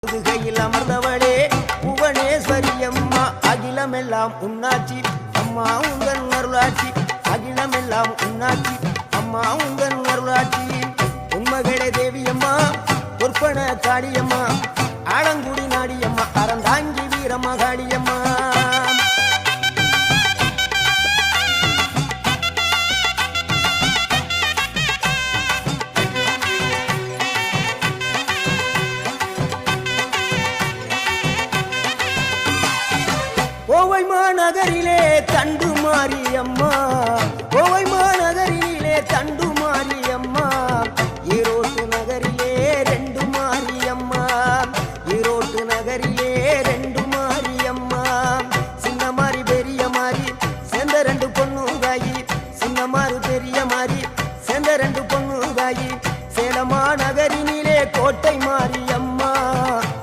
முதுகையில் அமர்ந்தவளே புவனேஸ்வரி அம்மா, அகிலமெல்லாம் உன்னாட்சி அம்மா உங்கள் அருளாட்சி, அகிலமெல்லாம் உன்னாட்சி அம்மா உங்கள் அருளாட்சி. உண்மகளே தேவியம்மா, பொற்பன காளியம்மா, ஆலங்குடி நாடியம்மா, அறந்தாங்கி வீரம்மா காளியம்மா. கோவை மாநகரிலே தண்டு மாரியம்மா,